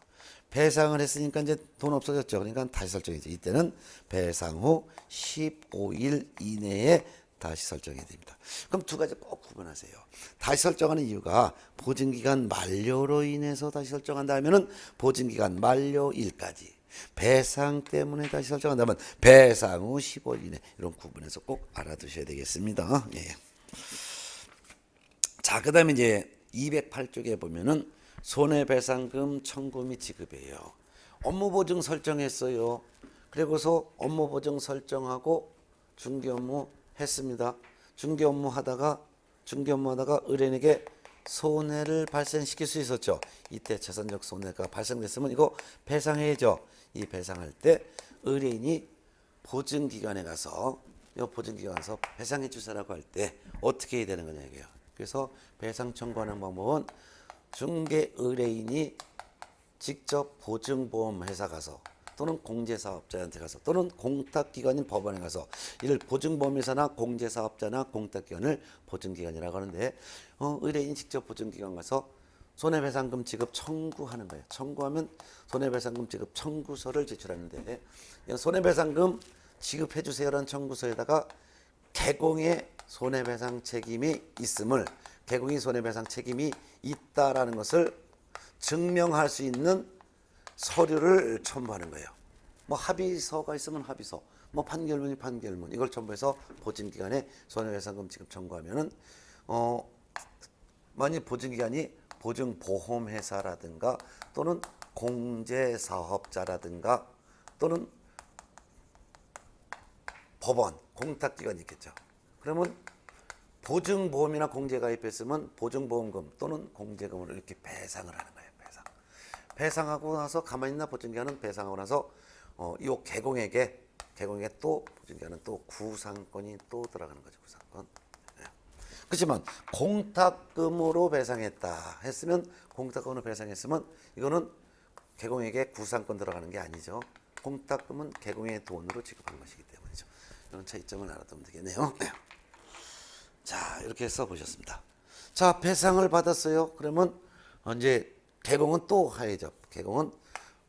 배상을 했으니까 이제 돈 없어졌죠. 그러니까 다시 설정이죠. 이때는 배상 후 15일 이내에 다시 설정해야 됩니다. 그럼 두 가지 꼭 구분하세요. 다시 설정하는 이유가 보증기간 만료로 인해서 다시 설정한다 하면은 보증기간 만료일까지, 배상 때문에 다시 설정한다면 배상 후 15일 이내, 이런 구분해서 꼭 알아두셔야 되겠습니다. 예. 자, 그 다음에 이제 208쪽에 보면은 손해배상금 청구 및 지급이에요. 업무보증 설정했어요. 그리고서 업무보증 설정하고 중개업무 했습니다. 중개업무 하다가 의뢰인에게 손해를 발생시킬 수 있었죠. 이때 재산적 손해가 발생됐으면 이거 배상해야죠. 이 배상할 때 의뢰인이 보증기관에 가서 배상해 주세요라고 할 때 어떻게 해야 되는 거냐 이게요. 그래서 배상 청구하는 방법은 중개 의뢰인이 직접 보증보험 회사 가서 또는 공제사업자한테 가서 또는 공탁기관인 법원에 가서, 이를 보증보험회사나 공제사업자나 공탁기관을 보증기관이라고 하는데, 의뢰인이 직접 보증기관 가서 손해배상금 지급 청구하는 거예요. 청구하면 손해배상금 지급 청구서를 제출하는데, 손해배상금 지급해 주세요라는 청구서에다가 개공의 손해배상 책임이 있음을, 개공이 손해배상 책임이 있다라는 것을 증명할 수 있는 서류를 첨부하는 거예요. 뭐 합의서가 있으면 합의서, 뭐 판결문이 판결문, 이걸 첨부해서 보증기관에 손해배상금 지급 청구하면은 만약 보증기관이 보증보험회사라든가 또는 공제사업자라든가 또는 법원, 공탁기관이 있겠죠. 그러면 보증보험이나 공제가입했으면 보증보험금 또는 공제금으로 이렇게 배상을 하는 거예요. 배상하고 나서 가만히 있나 보증기관은 배상하고 나서 이 개공에게 또 보증기관은 또 구상권이 또 들어가는 거죠. 구상권. 네. 그렇지만 공탁금으로 배상했다 했으면, 공탁금으로 배상했으면 이거는 개공에게 구상권 들어가는 게 아니죠. 공탁금은 개공의 돈으로 지급한 것이기 때문이죠. 이런 차이점을 알아두면 되겠네요. 네. 자, 이렇게 써보셨습니다. 자, 배상을 받았어요. 그러면 이제 개공은 또 해야죠. 개공은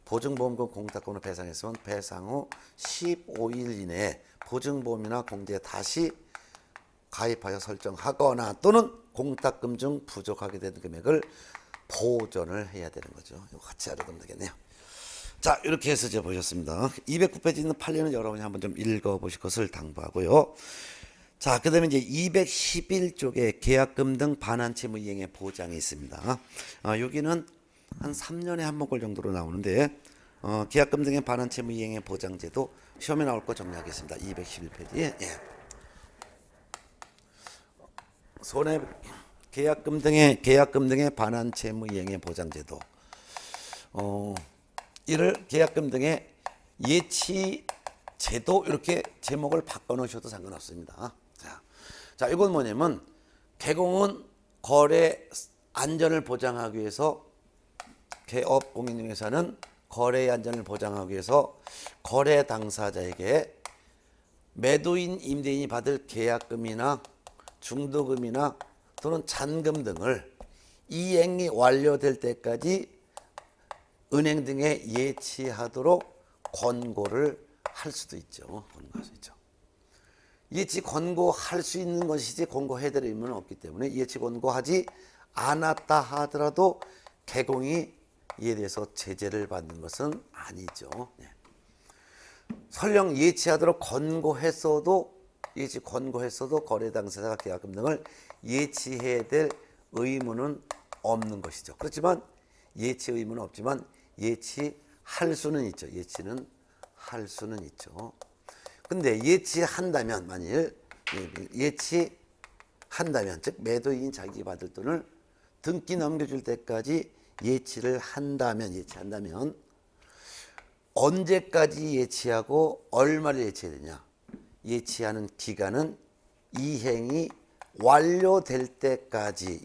보증보험금 공탁금으로 배상했으면 배상 후 15일 이내에 보증보험이나 공제에 다시 가입하여 설정하거나 또는 공탁금 중 부족하게 되는 금액을 보전을 해야 되는 거죠. 이거 같이 알아두면 되겠네요. 자, 이렇게 해서 이제 보셨습니다. 209페이지 있는 판례는 여러분이 한번 좀 읽어보실 것을 당부하고요. 자, 그 다음에 이제 211쪽에 계약금 등 반환채무 이행의 보장이 있습니다. 여기는 한 3년에 한 번 꼴 정도로 나오는데, 계약금 등의 반환채무 이행의 보장제도 시험에 나올 거 정리하겠습니다. 211페이지에. 예. 계약금 등의 반환채무 이행의 보장제도. 이를 계약금 등의 예치 제도, 이렇게 제목을 바꿔 놓으셔도 상관없습니다. 자, 자, 이건 뭐냐면 개공은 거래 안전을 보장하기 위해서 개업공인중개사는 거래의 안전을 보장하기 위해서 거래 당사자에게 매도인, 임대인이 받을 계약금이나 중도금이나 또는 잔금 등을 이행이 완료될 때까지 은행 등에 예치하도록 권고를 할 수도 있죠. 권고할 수 있죠. 예치 권고할 수 있는 것이지 권고해드릴 의무는 없기 때문에 예치 권고하지 않았다 하더라도 개공이 이에 대해서 제재를 받는 것은 아니죠. 네. 설령 예치하도록 권고했어도 거래 당사자가 계약금 등을 예치해야 될 의무는 없는 것이죠. 그렇지만 예치 의무는 없지만 예치할 수는 있죠. 예치는 할 수는 있죠. 근데 예치한다면 만일 예치한다면 즉 매도인 자기 받을 돈을 등기 넘겨줄 때까지 예치한다면 언제까지 예치하고 얼마를 예치해야 되냐? 예치하는 기간은 이행이 완료될 때까지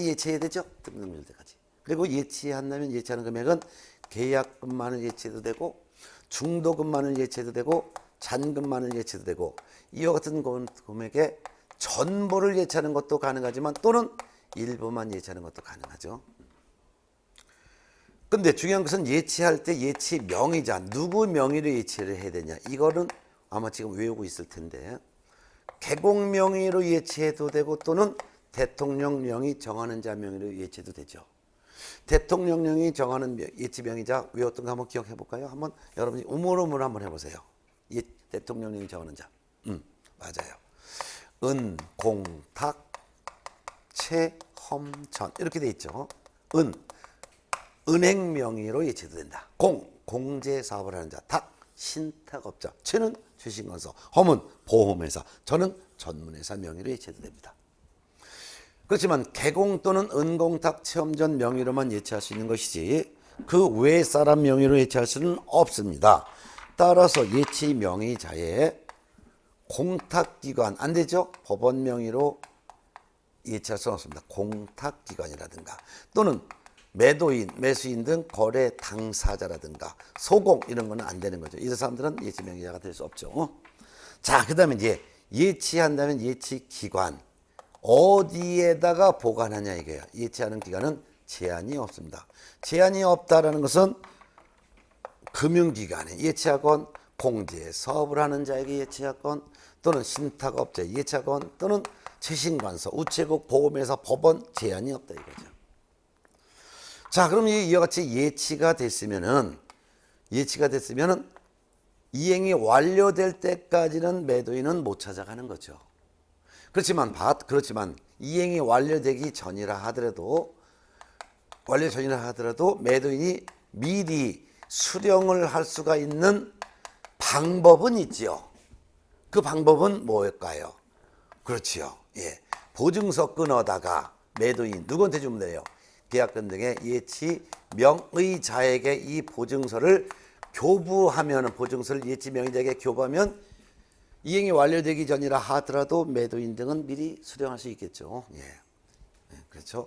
예치해야 되죠. 등기 넘겨줄 때까지. 그리고 예치한다면 예치하는 금액은 계약금만을 예치해도 되고 중도금만을 예치해도 되고 잔금만을 예치해도 되고 이와 같은 금액의 전부를 예치하는 것도 가능하지만 또는 일부만 예치하는 것도 가능하죠. 근데 중요한 것은 예치할 때 예치 명의자 누구 명의로 예치를 해야 되냐 이거는 아마 지금 외우고 있을 텐데 개공 명의로 예치해도 되고 또는 대통령령이 정하는 자 명의로 예치해도 되죠. 대통령령이 정하는 예치 명의자 외웠던 거 한번 기억해 볼까요? 한번 여러분이 우물우물 한번 해보세요. 대통령령이 정하는 자. 맞아요. 은, 공, 탁, 채, 험, 전 이렇게 돼 있죠. 은행 명의로 예치도 된다. 공제 사업을 하는 자. 탁, 신탁업자. 채는 주식건설. 험은 보험회사. 전은 전문회사 명의로 예치도 됩니다. 그렇지만 개공 또는 은공탁 체험전 명의로만 예치할 수 있는 것이지 그 외 사람 명의로 예치할 수는 없습니다. 따라서 예치 명의자의 공탁기관 안 되죠? 법원 명의로 예치할 수는 없습니다. 공탁기관이라든가 또는 매도인, 매수인 등 거래 당사자라든가 소공 이런 거는 안 되는 거죠. 이 사람들은 예치 명의자가 될 수 없죠. 자, 그 다음에 이제 예치한다면 예치기관 어디에다가 보관하냐 이거예요. 예치하는 기간은 제한이 없습니다. 제한이 없다라는 것은 금융기관에 예치하건 공제 사업을 하는 자에게 예치하건 또는 신탁업자에 예치하건 또는 최신관서, 우체국, 보험회사, 법원 제한이 없다 이거죠. 자, 그럼 이와 같이 예치가 됐으면은 이행이 완료될 때까지는 매도인은 못 찾아가는 거죠. 그렇지만 이행이 완료되기 전이라 하더라도 매도인이 미리 수령을 할 수가 있는 방법은 있지요. 그 방법은 뭘까요? 그렇지요. 예. 보증서 끊어다가 매도인 누구한테 주면 돼요? 계약금 등의 예치 명의자에게 이 보증서를 교부하면 보증서를 예치 명의자에게 교부하면 이행이 완료되기 전이라 하더라도 매도인 등은 미리 수령할 수 있겠죠. 예. 그렇죠.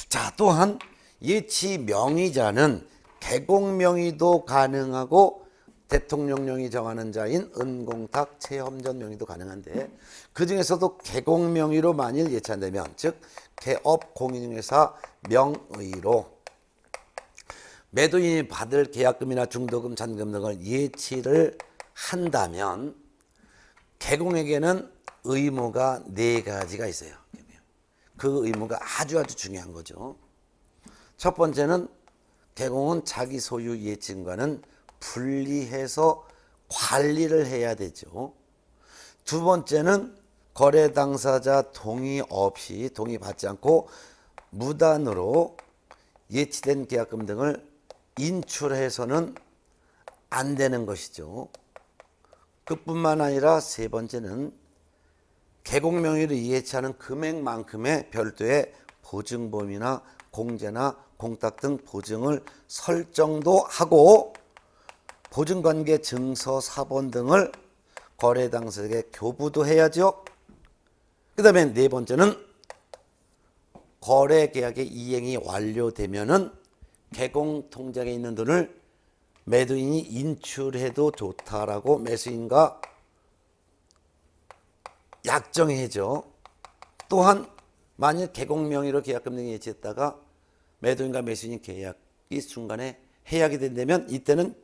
자, 또한 예치 명의자는 개공 명의도 가능하고 대통령령이 정하는 자인 은공탁 체험전 명의도 가능한데 그 중에서도 개공 명의로 만일 예치한다면 즉 개업 공인중개사 명의로 매도인이 받을 계약금이나 중도금, 잔금 등을 예치를 한다면 개공에게는 의무가 4가지가 있어요. 그 의무가 아주 중요한 거죠. 첫 번째는 개공은 자기 소유 예치과는 분리해서 관리를 해야 되죠. 두 번째는 거래 당사자 동의 받지 않고 무단으로 예치된 계약금 등을 인출해서는 안 되는 것이죠. 그뿐만 아니라 세 번째는 개공 명의로 예치하는 금액만큼의 별도의 보증보험이나 공제나 공탁 등 보증을 설정도 하고 보증관계 증서 사본 등을 거래 당사자에게 교부도 해야죠. 그 다음에 네 번째는 거래 계약의 이행이 완료되면은 개공 통장에 있는 돈을 매도인이 인출해도 좋다라고 매수인과 약정해야죠. 또한 만일 개공 명의로 계약금 등이 예치했다가 매도인과 매수인 계약이 순간에 해약이 된다면 이때는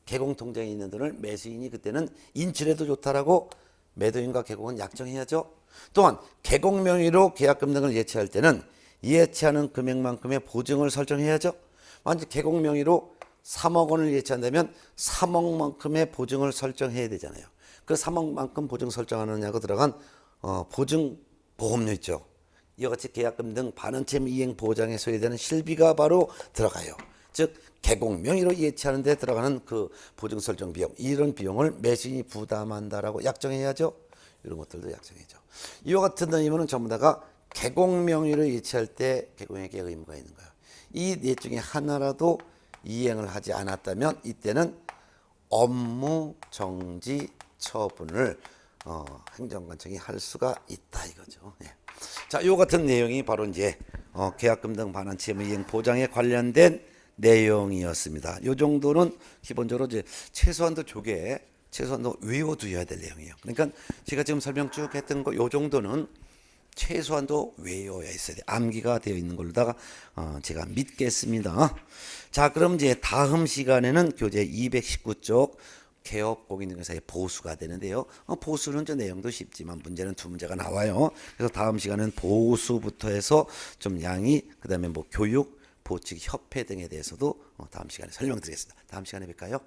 개공 통장에 있는 돈을 매수인이 그때는 인출해도 좋다라고 매도인과 개공은 약정해야죠. 또한 개공 명의로 계약금 등을 예치할 때는 예치하는 금액만큼의 보증을 설정해야죠. 만약 개공 명의로 3억 원을 예치한다면 3억만큼의 보증을 설정해야 되잖아요. 그 3억만큼 보증 설정하느냐고 들어간 보증 보험료 있죠. 이와 같이 계약금 등 반환채무 이행 보장에 소요되는 실비가 바로 들어가요. 즉 개공 명의로 예치하는 데 들어가는 그 보증 설정 비용, 이런 비용을 매수인이 부담한다라고 약정해야죠. 이런 것들도 약정해야죠. 이와 같은 의무는 전부 다가 개공 명의로 예치할 때 개공에게 의무가 있는 거예요. 이 넷 중에 하나라도 이행을 하지 않았다면 이때는 업무 정지 처분을 행정관청이 할 수가 있다 이거죠. 예. 자, 이 같은 내용이 바로 이제 계약금 등 반환채무 이행 보장에 관련된 내용이었습니다. 이 정도는 기본적으로 이제 최소한도 조계, 최소한도 외워두어야 될 내용이에요. 그러니까 제가 지금 설명 쭉 했던 거 이 정도는 최소한도 외워야 있어야 돼. 암기가 되어 있는 걸로다가 제가 믿겠습니다. 자, 그럼 이제 다음 시간에는 교재 219쪽 개업 공인중개사의 보수가 되는데요. 보수는 저 내용도 쉽지만 문제는 두 문제가 나와요. 그래서 다음 시간은 보수부터 해서 좀 양이, 그다음에 뭐 교육, 보측 협회 등에 대해서도 다음 시간에 설명드리겠습니다. 다음 시간에 뵐까요?